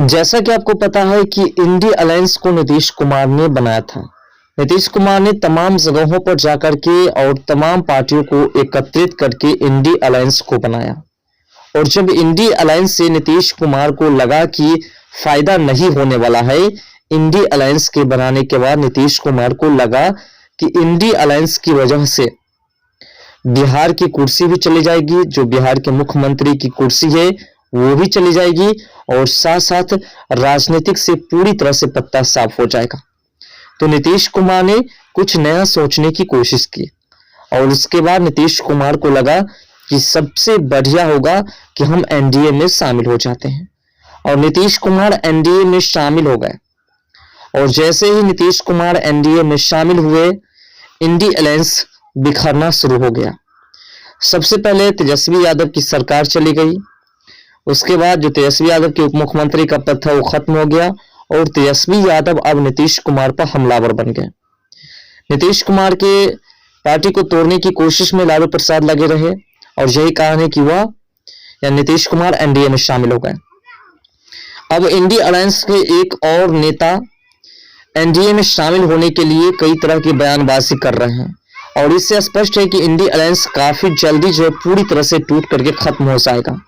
जैसा कि आपको पता है कि इंडी अलायंस को नीतीश कुमार ने बनाया था। नीतीश कुमार ने तमाम जगहों पर जाकर के और तमाम पार्टियों को एकत्रित करके इंडी अलायंस को बनाया। और जब इंडी अलायंस से नीतीश कुमार को लगा कि फायदा नहीं होने वाला है, इंडी अलायंस के बनाने के बाद नीतीश कुमार को लगा कि इंडी अलायंस की वजह से बिहार की कुर्सी भी चली जाएगी, जो बिहार के मुख्यमंत्री की कुर्सी है वो भी चली जाएगी, और साथ साथ राजनीतिक से पूरी तरह से पत्ता साफ हो जाएगा। तो नीतीश कुमार ने कुछ नया सोचने की कोशिश की और उसके बाद नीतीश कुमार को लगा कि सबसे बढ़िया होगा कि हम एनडीए में शामिल हो जाते हैं, और नीतीश कुमार एनडीए में शामिल हो गए। और जैसे ही नीतीश कुमार एनडीए में शामिल हुए, इंडी अलायंस बिखरना शुरू हो गया। सबसे पहले तेजस्वी यादव की सरकार चली गई, उसके बाद जो तेजस्वी यादव के उप मुख्यमंत्री का पद था वो खत्म हो गया, और तेजस्वी यादव अब नीतीश कुमार पर हमलावर बन गए। नीतीश कुमार के पार्टी को तोड़ने की कोशिश में लालू प्रसाद लगे रहे, और यही कारण है कि वह या नीतीश कुमार एनडीए में शामिल हो गए। अब इंडी अलायंस के एक और नेता एनडीए में शामिल होने के लिए कई तरह की बयानबाजी कर रहे हैं, और इससे स्पष्ट है कि इंडी अलायंस काफी जल्दी जो है पूरी तरह से टूट करके खत्म हो जाएगा।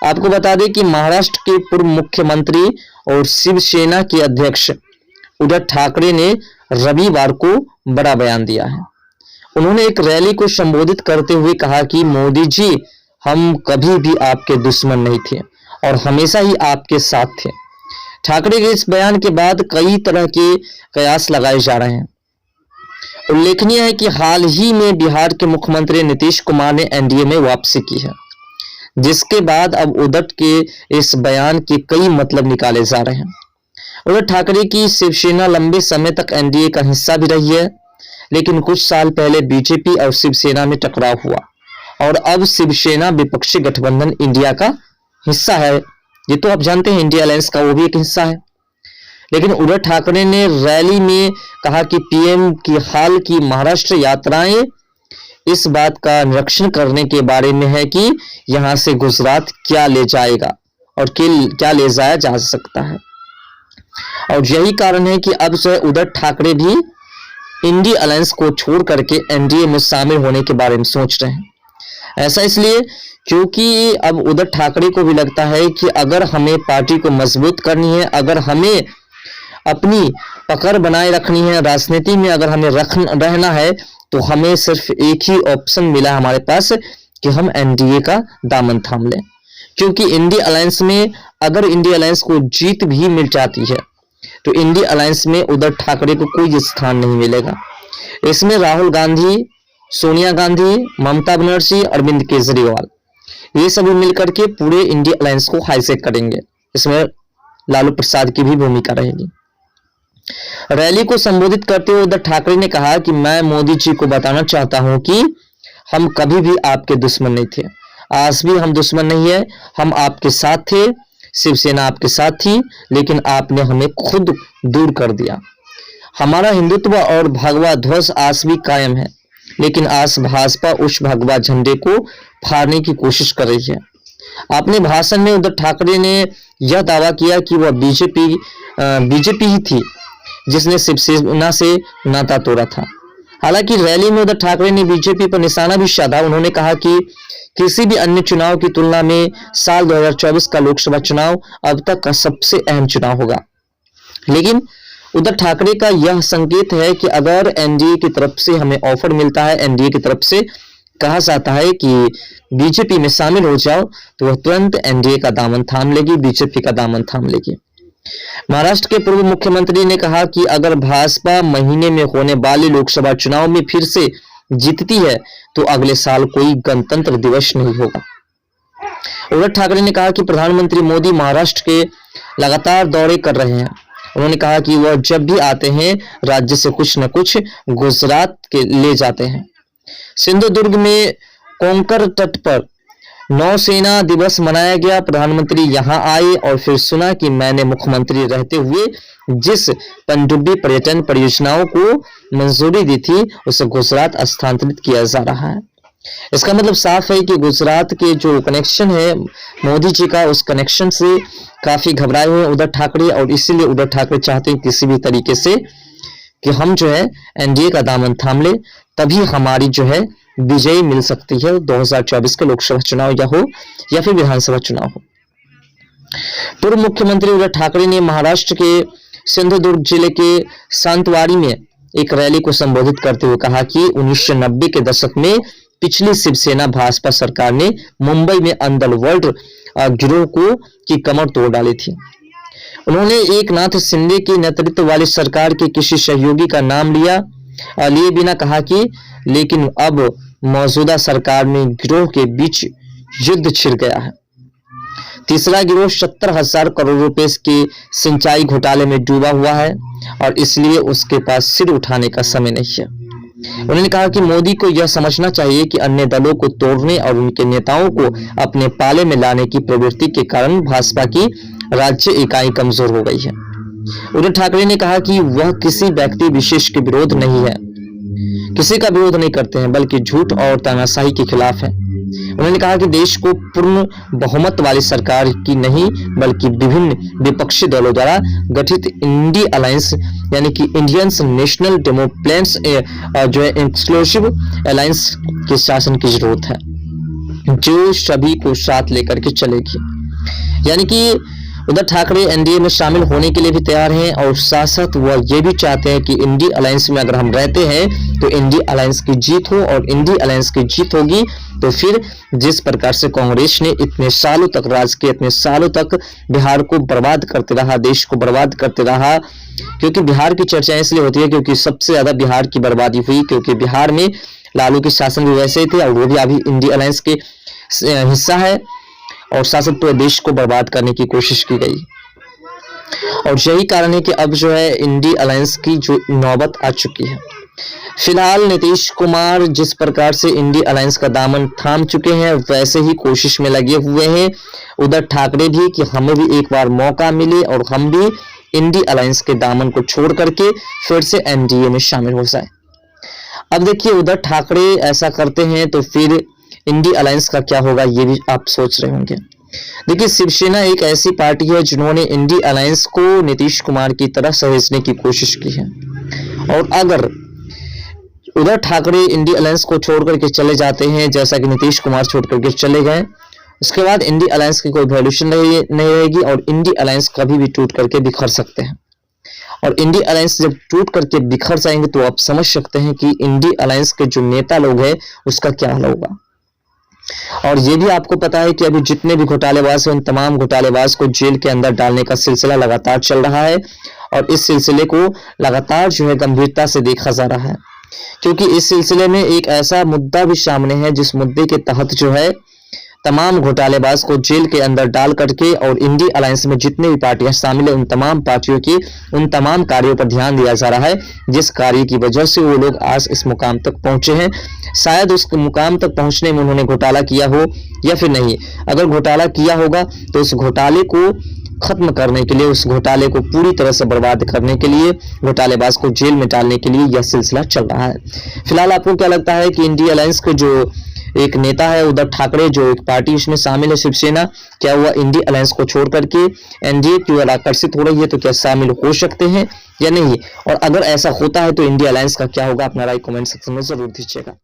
आपको बता दें कि महाराष्ट्र के पूर्व मुख्यमंत्री और शिवसेना के अध्यक्ष उद्धव ठाकरे ने रविवार को बड़ा बयान दिया है। उन्होंने एक रैली को संबोधित करते हुए कहा कि मोदी जी, हम कभी भी आपके दुश्मन नहीं थे और हमेशा ही आपके साथ थे। ठाकरे के इस बयान के बाद कई तरह के कयास लगाए जा रहे हैं। उल्लेखनीय है कि हाल ही में बिहार के मुख्यमंत्री नीतीश कुमार ने एनडीए में वापसी की है, जिसके बाद अब उद्धव के इस बयान के कई मतलब निकाले जा रहे हैं। उद्धव ठाकरे की शिवसेना लंबे समय तक एनडीए का हिस्सा भी रही है, लेकिन कुछ साल पहले बीजेपी और शिवसेना में टकराव हुआ, और अब शिवसेना विपक्षी गठबंधन इंडिया का हिस्सा है। ये तो आप जानते हैं, इंडिया अलायंस का वो भी एक हिस्सा है। लेकिन उद्धव ठाकरे ने रैली में कहा कि पीएम की हाल की महाराष्ट्र यात्राएं इस बात का निरीक्षण करने के बारे में है कि यहां से गुजरात क्या ले जाएगा और क्या ले जाया जा सकता है। और यही कारण है कि अब जो है उद्धव ठाकरे भी इंडी अलायंस को छोड़ करके एनडीए में शामिल होने के बारे में सोच रहे हैं। ऐसा इसलिए क्योंकि अब उद्धव ठाकरे को भी लगता है कि अगर हमें पार्टी को मजबूत करनी है, अगर हमें अपनी पकड़ बनाए रखनी है राजनीति में, अगर हमें रहना है, तो हमें सिर्फ एक ही ऑप्शन मिला हमारे पास कि हम एनडीए का दामन थाम लें। क्योंकि इंडी अलायंस में अगर इंडी अलायंस को जीत भी मिल जाती है तो इंडी अलायंस में उद्धव ठाकरे को कोई स्थान नहीं मिलेगा। इसमें राहुल गांधी, सोनिया गांधी, ममता बनर्जी, अरविंद केजरीवाल, ये सभी मिलकर के पूरे इंडी अलायंस को हाईजैक करेंगे। इसमें लालू प्रसाद की भी भूमिका रहेगी। रैली को संबोधित करते हुए उद्धव ठाकरे ने कहा कि मैं मोदी जी को बताना चाहता हूं कि हम कभी भी आपके दुश्मन नहीं थे, आज भी हम दुश्मन नहीं है। हम आपके साथ थे, शिवसेना आपके साथ थी, लेकिन आपने हमें खुद दूर कर दिया। हमारा हिंदुत्व और भगवा ध्वज आज भी कायम है, लेकिन आज भाजपा उस भगवा झंडे को फाड़ने की कोशिश कर रही है। अपने भाषण में उद्धव ठाकरे ने यह दावा किया कि वह बीजेपी ही थी जिसने शिवसेना से नाता तोड़ा था। हालांकि रैली में उद्धव ठाकरे ने बीजेपी पर निशाना भी साधा। उन्होंने कहा कि किसी भी अन्य चुनाव की तुलना में साल 2024 का लोकसभा चुनाव अब तक का सबसे अहम चुनाव होगा। लेकिन उद्धव ठाकरे का यह संकेत है कि अगर एनडीए की तरफ से हमें ऑफर मिलता है, एनडीए की तरफ से कहा जाता है कि बीजेपी में शामिल हो जाओ, तो वह तुरंत एनडीए का दामन थाम लेगी, बीजेपी का दामन थाम लेगी। महाराष्ट्र के पूर्व मुख्यमंत्री ने कहा कि अगर भाजपा महीने में होने वाले लोकसभा चुनाव में फिर से जीतती है तो अगले साल कोई गणतंत्र दिवस नहीं होगा। उद्धव ठाकरे ने कहा कि प्रधानमंत्री मोदी महाराष्ट्र के लगातार दौरे कर रहे हैं। उन्होंने कहा कि वह जब भी आते हैं राज्य से कुछ न कुछ गुजरात के ले जाते हैं। सिंधुदुर्ग में कोंकण तट पर नौसेना दिवस मनाया गया। प्रधानमंत्री यहां आए और फिर सुना कि मैंने मुख्यमंत्री रहते हुए जिस पनडुब्बी पर्यटन परियोजनाओं को मंजूरी दी थी उसे गुजरात स्थानांतरित किया जा रहा है। इसका मतलब साफ है कि गुजरात के जो कनेक्शन है मोदी जी का, उस कनेक्शन से काफी घबराए हुए हैं उद्धव ठाकरे, और इसीलिए उद्धव ठाकरे चाहते हैं किसी भी तरीके से कि हम जो है एनडीए का दामन थाम ले, तभी हमारी जो है विजय मिल सकती है 2024 के लोकसभा चुनाव या फिर विधानसभा चुनाव हो। पूर्व मुख्यमंत्री उद्धव ठाकरे ने महाराष्ट्र के सिंधुदुर्ग जिले के सांतवाड़ी में एक रैली को संबोधित करते हुए कहा कि 1990 के दशक में पिछली शिवसेना भाजपा सरकार ने मुंबई में अंडरवर्ल्ड गिरोह की कमर तोड़ डाली थी। उन्होंने एकनाथ शिंदे के नेतृत्व वाली सरकार के किसी सहयोगी का नाम लिए बिना कहा कि लेकिन अब मौजूदा सरकार में गिरोह के बीच युद्ध छिड़ गया है। तीसरा गिरोह 70,000 करोड़ रुपए के सिंचाई घोटाले में डूबा हुआ है और इसलिए उसके पास सिर उठाने का समय नहीं है। उन्होंने कहा कि मोदी को यह समझना चाहिए कि अन्य दलों को तोड़ने और उनके नेताओं को अपने पाले में लाने की प्रवृत्ति के कारण भाजपा की राज्य इकाई कमजोर हो गई है। उद्धव ठाकरे ने कहा कि वह किसी व्यक्ति विशेष के विरोध नहीं है, किसी का विरोध नहीं करते हैं, बल्कि झूठ और तानाशाही के खिलाफ है। उन्होंने कहा कि देश को पूर्ण बहुमत वाली सरकार की नहीं बल्कि विभिन्न विपक्षी दलों द्वारा गठित इंडी अलायंस यानी कि इंडियन नेशनल डेमोक्रेट्स जो है एक्सक्लूसिव अलायंस के शासन की जरूरत है, जो सभी को साथ लेकर के चलेगी। यानी कि उद्धव ठाकरे एनडीए में शामिल होने के लिए भी तैयार हैं और साथ साथ वह ये भी चाहते हैं कि इंडी अलायंस में अगर हम रहते हैं तो इंडी अलायंस की जीत हो, और इंडी अलायंस की जीत होगी तो फिर जिस प्रकार से कांग्रेस ने इतने सालों तक राज किया, इतने सालों तक बिहार को बर्बाद करते रहा, देश को बर्बाद करते रहा, क्योंकि बिहार की चर्चा इसलिए होती है क्योंकि सबसे ज्यादा बिहार की बर्बादी हुई, क्योंकि बिहार में लालू के शासन भी वैसे ही थे और वो भी अभी इंडी अलायंस के हिस्सा है, और शासन पूरे देश को बर्बाद करने की कोशिश की गई। और यही कारण है कि अब जो है इंडी अलायंस की जो नौबत आ चुकी है। फिलहाल नीतीश कुमार जिस प्रकार से इंडी अलायंस का दामन थाम चुके हैं, वैसे ही कोशिश में लगे हुए हैं उद्धव ठाकरे भी कि हमें भी एक बार मौका मिले और हम भी इंडी अलायंस के दामन को छोड़ करके फिर से एनडीए में शामिल हो जाए। अब देखिए उद्धव ठाकरे ऐसा करते हैं तो फिर इंडी अलायंस का क्या होगा, ये भी आप सोच रहे होंगे। देखिए शिवसेना एक ऐसी पार्टी है जिन्होंने इंडी अलायंस को नीतीश कुमार की तरह सहेजने की कोशिश की है, और अगर उद्धव ठाकरे इंडी अलायंस को छोड़ करके चले जाते हैं जैसा कि नीतीश कुमार छोड़ करके चले गए, उसके बाद इंडी अलायंस की कोई वैल्यूएशन नहीं रहेगी और इंडी अलायंस कभी भी टूट करके बिखर सकते हैं। और इंडी अलायंस जब टूट करके बिखर जाएंगे तो आप समझ सकते हैं कि इंडी अलायंस के जो नेता लोग हैं उसका क्या हाल होगा। और ये भी आपको पता है कि अभी जितने भी घोटालेबाज हैं उन तमाम घोटालेबाज को जेल के अंदर डालने का सिलसिला लगातार चल रहा है, और इस सिलसिले को लगातार जो है गंभीरता से देखा जा रहा है, क्योंकि इस सिलसिले में एक ऐसा मुद्दा भी सामने है जिस मुद्दे के तहत जो है तमाम घोटालेबाज को जेल के अंदर डाल करके और इंडी अलायंस में जितने भी पार्टियां शामिल है उन तमाम पार्टियों की उन तमाम कार्यों पर ध्यान दिया जा रहा है, जिस कार्य की वजह से वो लोग आज इस मुकाम तक पहुंचे हैं। शायद उस मुकाम तक पहुंचने में उन्होंने घोटाला किया हो या फिर नहीं, अगर घोटाला किया होगा तो उस घोटाले को खत्म करने के लिए, उस घोटाले को पूरी तरह से बर्बाद करने के लिए, घोटालेबाज को जेल में डालने के लिए यह सिलसिला चल रहा है। फिलहाल आपको क्या लगता है कि इंडी अलायंस के जो एक नेता है उद्धव ठाकरे, जो एक पार्टी उसमें शामिल है शिवसेना, क्या हुआ इंडी अलायंस को छोड़ करके एनडीए की ओर आकर्षित हो रही है, तो क्या शामिल हो सकते हैं या नहीं? और अगर ऐसा होता है तो इंडी अलायंस का क्या होगा? अपना राय कमेंट सेक्शन में जरूर दीजिएगा।